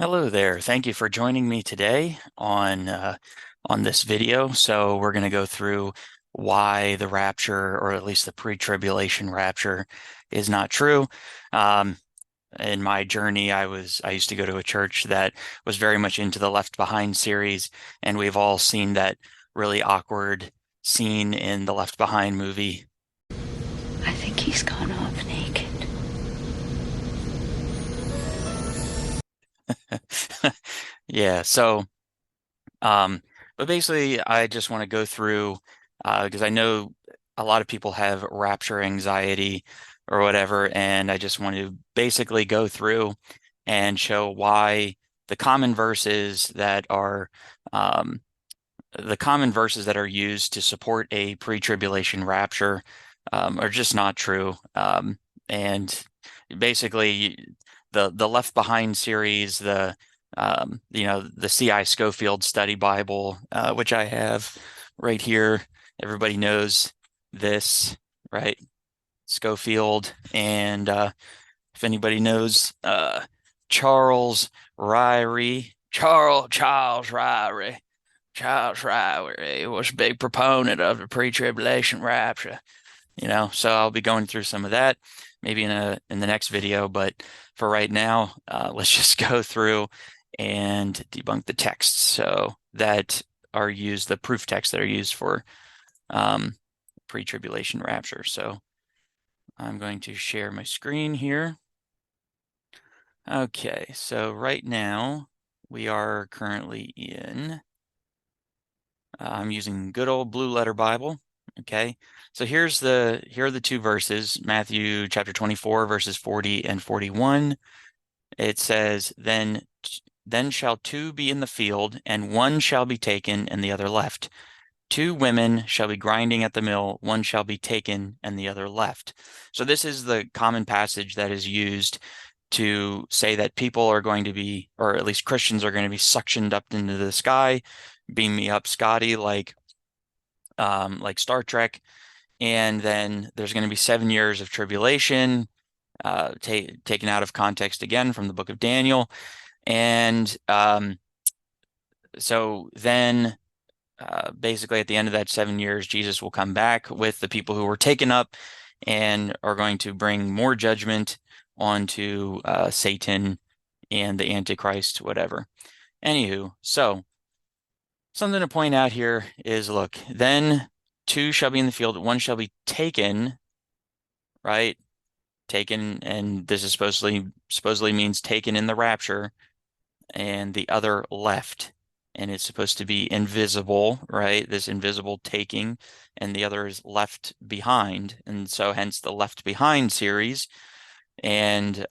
Hello there. Thank you for joining me today on this video. So we're going to go through why the rapture, or at least the pre-tribulation rapture, is not true. Um, in my journey, I used to go to a church that was very much into the Left Behind series, and we've all seen that really awkward scene in the Left Behind movie. I think he's gone off naked. Yeah, so Um, but basically, I just want to go through because I know a lot of people have rapture anxiety or whatever, and I just want to basically go through and show why the common verses that are um, the common verses that are used to support a pre-tribulation rapture are just not true. And basically, the Left Behind series, the C.I. Scofield Study Bible, which I have right here. Everybody knows this, right? Scofield, and if anybody knows Charles Ryrie, Charles Ryrie. Charles Ryrie was a big proponent of the pre-tribulation rapture, so I'll be going through some of that maybe in the next video, but for right now, let's just go through and debunk the texts the proof texts that are used for um, pre-tribulation rapture. So I'm going to share my screen here. Okay, so right now we are currently I'm using good old Blue Letter Bible. Okay, so here are the two verses, Matthew chapter 24, verses 40 and 41. It says, then shall two be in the field, and one shall be taken and the other left. Two women shall be grinding at the mill, one shall be taken and the other left. So this is the common passage that is used to say that people are going to be, or at least Christians are going to be suctioned up into the sky. Beam me up, Scotty, like Star Trek. And then there's going to be 7 years of tribulation, taken out of context again from the book of Daniel. And so then basically at the end of that 7 years, Jesus will come back with the people who were taken up and are going to bring more judgment onto Satan and the Antichrist, whatever. Anywho, so something to point out here is, look, then two shall be in the field, one shall be taken, right? Taken, and this is supposedly means taken in the rapture, and the other left. And it's supposed to be invisible, right? This invisible taking, and the other is left behind. And so hence the Left Behind series. And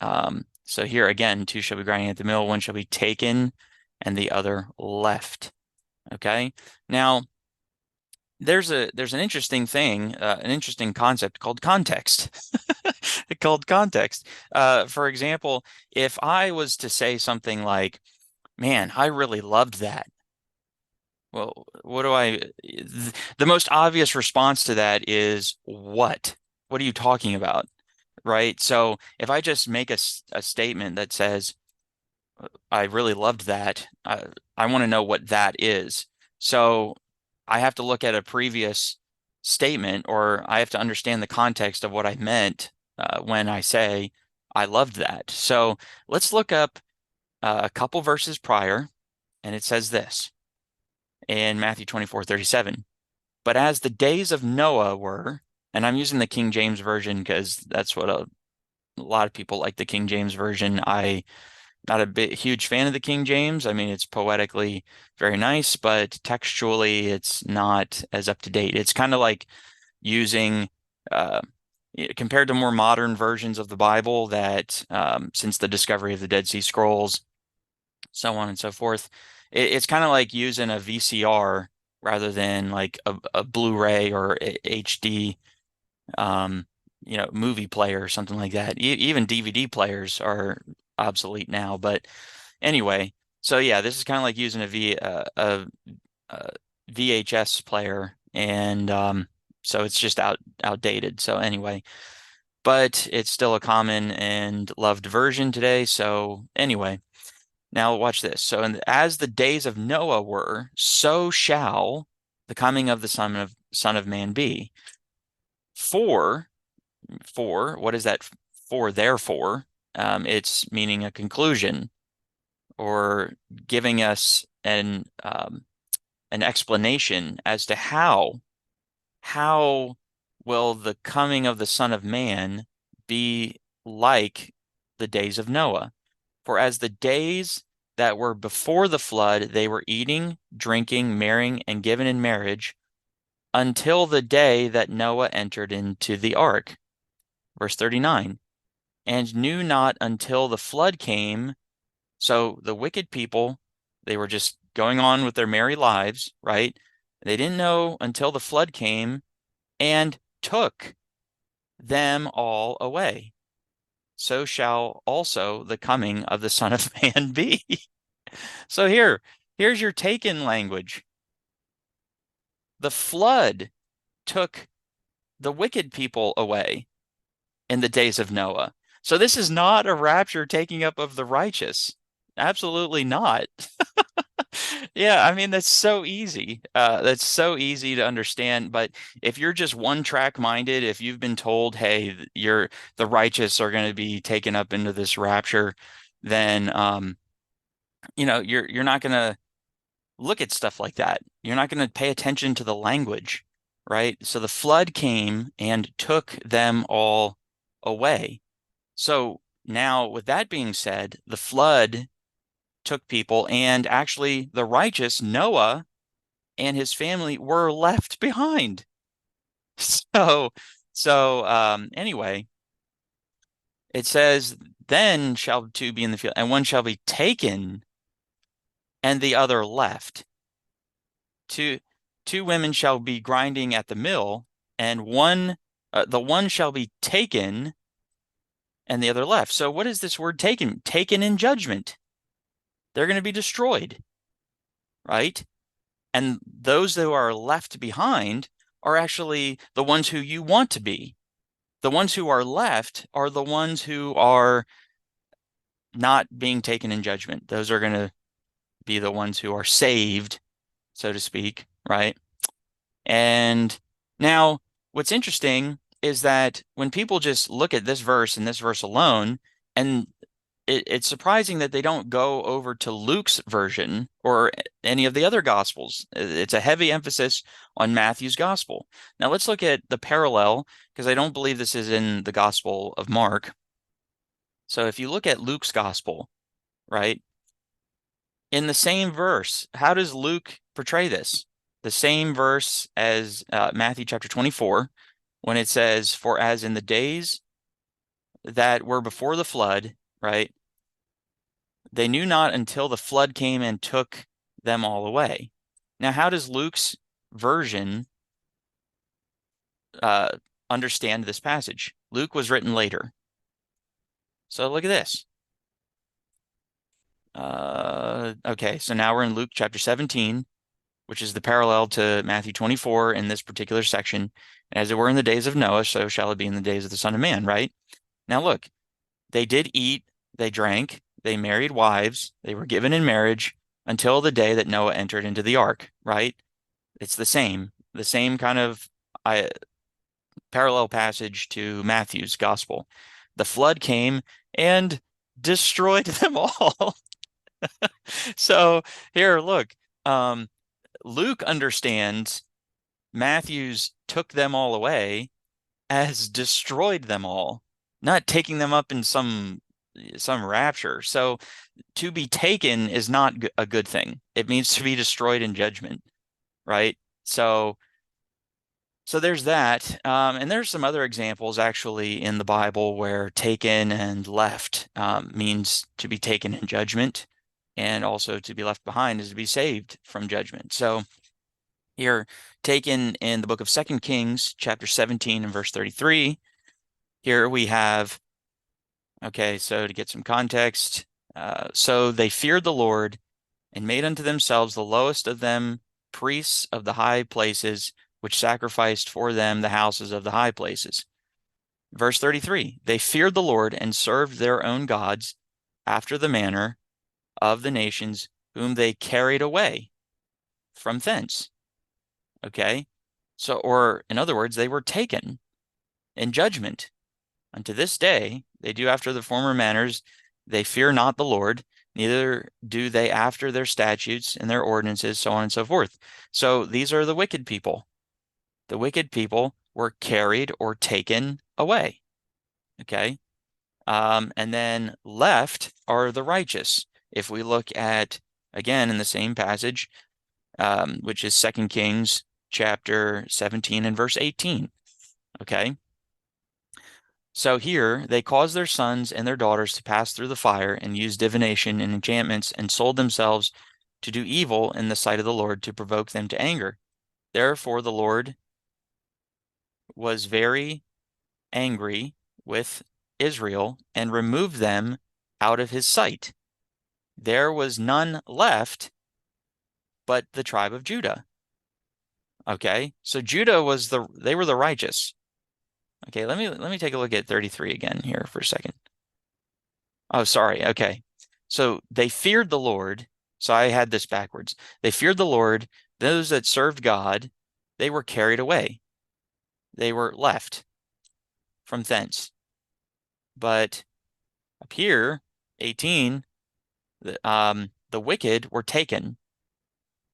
so here again, two shall be grinding at the mill, one shall be taken, and the other left. Okay. Now, there's an interesting thing, an interesting concept called context. Called context. For example, if I was to say something like, "Man, I really loved that." Well, the most obvious response to that is what? What are you talking about? Right? So if I just make a statement that says, I really loved that. I want to know what that is. So I have to look at a previous statement, or I have to understand the context of what I meant when I say I loved that. So let's look up a couple verses prior, and it says this in Matthew 24:37. But as the days of Noah were, and I'm using the King James Version because that's what a lot of people like, the King James Version. I not a huge fan of the King James. I mean, it's poetically very nice, but textually, it's not as up to date. It's kind of like using, uh, compared to more modern versions of the Bible that, since the discovery of the Dead Sea Scrolls, so on and so forth, it's kind of like using a VCR rather than like a Blu-ray or HD, um, movie player or something like that. Even DVD players are obsolete now, but anyway, so yeah, this is kind of like using a VHS player, and so it's just outdated. So anyway, but it's still a common and loved version today. So anyway, Now watch this. So, as the days of Noah were, so shall the coming of the Son of Man be. For, what is that for? Therefore, it's meaning a conclusion or giving us an explanation as to how will the coming of the Son of Man be like the days of Noah? For as the days that were before the flood, they were eating, drinking, marrying, and given in marriage until the day that Noah entered into the ark. Verse 39, and knew not until the flood came. So the wicked people, they were just going on with their merry lives, right? They didn't know until the flood came and took them all away. So shall also the coming of the Son of Man be. So here's your taken language. The flood took the wicked people away in the days of Noah. So this is not a rapture taking up of the righteous. Absolutely not. Yeah, I mean that's so easy. That's so easy to understand. But if you're just one track minded, if you've been told, hey, you're the righteous are going to be taken up into this rapture, then you're not going to look at stuff like that. You're not going to pay attention to the language, right? So the flood came and took them all away. So now, with that being said, the flood took people, and actually, the righteous Noah and his family were left behind. So, anyway, it says, "Then shall two be in the field, and one shall be taken, and the other left. Two two women shall be grinding at the mill, and the one shall be taken, and the other left." So, what is this word taken? Taken in judgment. They're going to be destroyed, right? And those who are left behind are actually the ones who you want to be. The ones who are left are the ones who are not being taken in judgment. Those are going to be the ones who are saved, so to speak, right? And now what's interesting is that when people just look at this verse and this verse alone, and it's surprising that they don't go over to Luke's version or any of the other gospels. It's a heavy emphasis on Matthew's gospel. Now let's look at the parallel, because I don't believe this is in the Gospel of Mark. So if you look at Luke's gospel, right, in the same verse, how does Luke portray this? The same verse as Matthew chapter 24, when it says, "For as in the days that were before the flood," right? "They knew not until the flood came and took them all away." Now, how does Luke's version uh, understand this passage? Luke was written later. So look at this. Okay, so now we're in Luke chapter 17, which is the parallel to Matthew 24 in this particular section. "As it were in the days of Noah, so shall it be in the days of the Son of Man," right? Now look, they did eat, they drank, they married wives, they were given in marriage until the day that Noah entered into the ark, right? It's the same kind of parallel passage to Matthew's gospel. The flood came and destroyed them all. So here, look, Luke understands Matthew's took them all away as destroyed them all, not taking them up in some rapture. So to be taken is not a good thing. It means to be destroyed in judgment, right? So there's that. And there's some other examples actually in the Bible where taken and left means to be taken in judgment, and also to be left behind is to be saved from judgment. So here, taken in the book of 2 Kings, chapter 17 and verse 33, here we have, okay, so to get some context, so they feared the Lord and made unto themselves the lowest of them priests of the high places, which sacrificed for them the houses of the high places. Verse 33, they feared the Lord and served their own gods after the manner of the nations whom they carried away from thence. Okay? So, or in other words, they were taken in judgment. Unto this day, they do after the former manners. They fear not the Lord, neither do they after their statutes and their ordinances, so on and so forth. So these are the wicked people. The wicked people were carried or taken away. Okay. And then left are the righteous. If we look at, again, in the same passage, which is 2 Kings chapter 17 and verse 18. Okay. So here they caused their sons and their daughters to pass through the fire and used divination and enchantments and sold themselves to do evil in the sight of the Lord to provoke them to anger. Therefore the Lord was very angry with Israel and removed them out of his sight. There was none left but the tribe of Judah. Okay, so Judah was they were the righteous. Okay, let me take a look at 33 again here for a second. Oh, sorry. Okay. So they feared the Lord. So I had this backwards. They feared the Lord. Those that served God, they were carried away. They were left from thence. But up here, 18, the wicked were taken.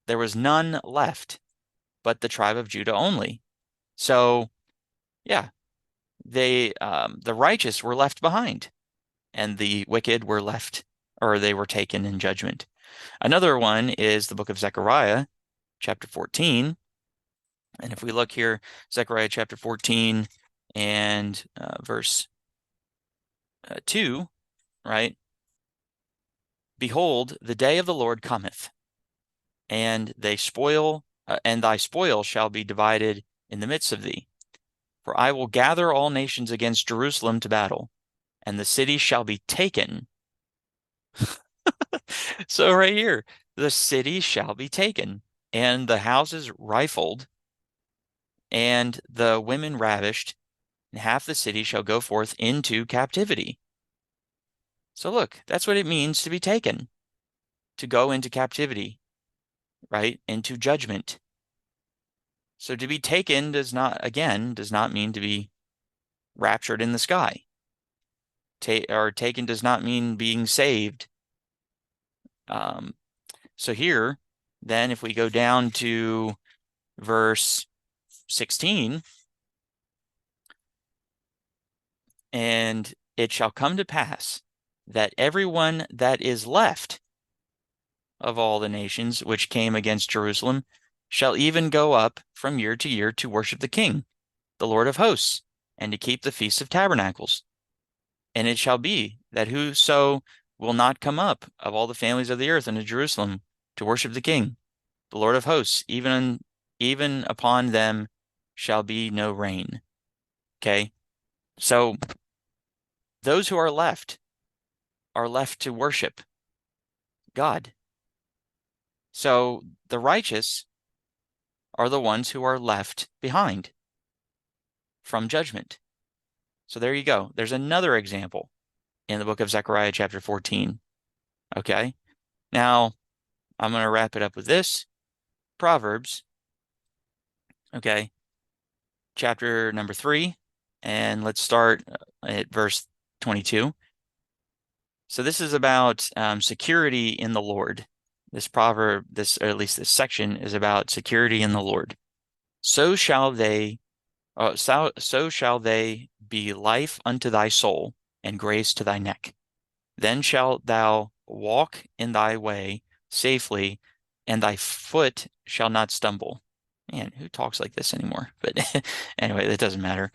There was none left but the tribe of Judah only. So, yeah, the righteous were left behind, and the wicked were left, or they were taken in judgment. Another one is the book of Zechariah, chapter 14. And if we look here, Zechariah chapter 14 and verse 2, right? Behold, the day of the Lord cometh, and they spoil, and thy spoil shall be divided in the midst of thee. For I will gather all nations against Jerusalem to battle, and the city shall be taken. So right here, the city shall be taken, and the houses rifled, and the women ravished, and half the city shall go forth into captivity. So look, that's what it means to be taken, to go into captivity, right? Into judgment. So to be taken does not mean to be raptured in the sky. Or taken does not mean being saved. So here, then if we go down to verse 16, and it shall come to pass that everyone that is left of all the nations which came against Jerusalem shall even go up from year to year to worship the King, the Lord of hosts, and to keep the Feast of Tabernacles. And it shall be that whoso will not come up of all the families of the earth into Jerusalem to worship the King, the Lord of hosts, even upon them shall be no rain. Okay? So those who are left to worship God. So the righteous are the ones who are left behind from judgment. So there you go. There's another example in the book of Zechariah chapter 14. Okay? Now, I'm going to wrap it up with this. Proverbs, okay, chapter number 3, and let's start at verse 22. So this is about security in the Lord. This proverb, or at least this section, is about security in the Lord. So shall they be life unto thy soul, and grace to thy neck. Then shalt thou walk in thy way safely, and thy foot shall not stumble. Man, who talks like this anymore? But anyway, that doesn't matter.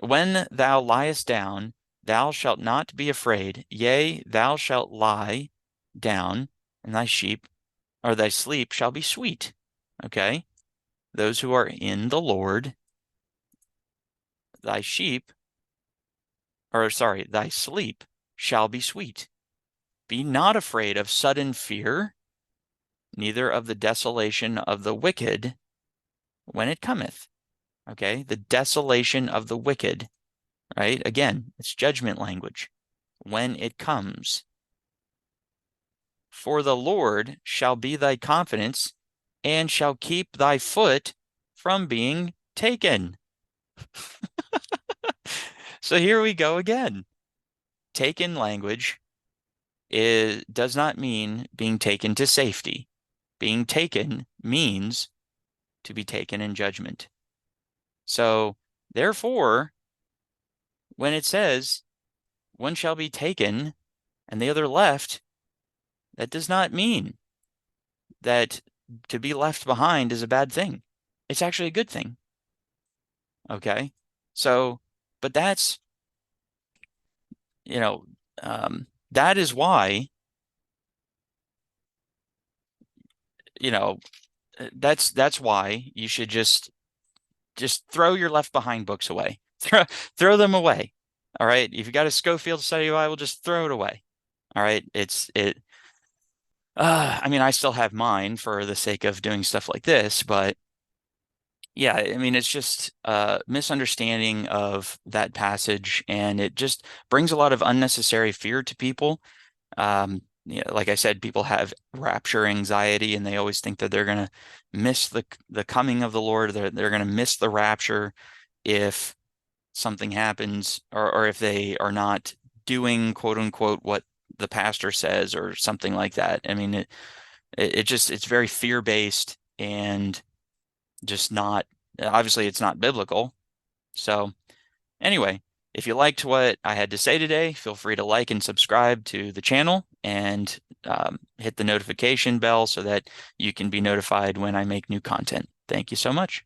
When thou liest down, thou shalt not be afraid. Yea, thou shalt lie down, and thy sleep shall be sweet. Okay? Those who are in the Lord, thy sleep shall be sweet. Be not afraid of sudden fear, neither of the desolation of the wicked when it cometh. Okay? The desolation of the wicked, right? Again, it's judgment language. When it comes. For the Lord shall be thy confidence and shall keep thy foot from being taken. So here we go again. Taken language does not mean being taken to safety. Being taken means to be taken in judgment. So therefore, when it says one shall be taken and the other left, that does not mean that to be left behind is a bad thing. It's actually a good thing. Okay. So, but that's, you know, that is why, you know, that's why you should just throw your left behind books away. Throw them away. All right. If you got a Schofield study Bible, just throw it away. All right. I mean, I still have mine for the sake of doing stuff like this, but yeah, I mean, it's just a misunderstanding of that passage, and it just brings a lot of unnecessary fear to people. Like I said, people have rapture anxiety, and they always think that they're going to miss the coming of the Lord. They're going to miss the rapture if something happens, or if they are not doing quote unquote what the pastor says or something like that. I mean, it's very fear based and just not obviously it's not biblical. So anyway, if you liked what I had to say today, feel free to like and subscribe to the channel and hit the notification bell so that you can be notified when I make new content. Thank you so much.